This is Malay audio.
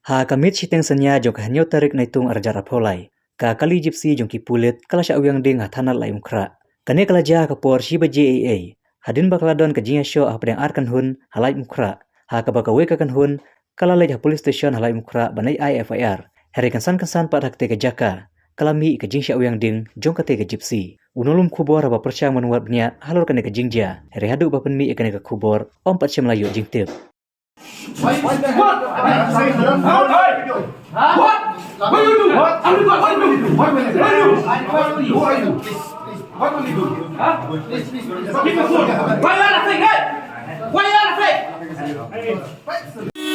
Ha kamit Shiteng senya jong hanyo tarik naitung arjar apolai. Ka kali gypsy jong ki pulit kala sya uyang ding ha thanad Laitumkhrah. Kane kala ja ka por shiba JAA. Hadin bakladon ka jinya syo ah pedang arkan hun ha Laitumkhrah. Ha ka baka we kan hun kala lej ha police station ha Laitumkhrah banai IFIR. Hari kansan pat hak te ka jaka. Kala mi ka jing sya uyang ding jong ka te ka gypsy. Unolom kubor ha ba persyang manuat bnya halor kane ka jingja. Hari hadu ba pen mi kane ka kubor om pat sya melayu jing tip. What? What do you do? What? What will you do? What will you do? Who are you? What will you do? Huh? Please. Give me food. Why are you laughing? Why are you laughing?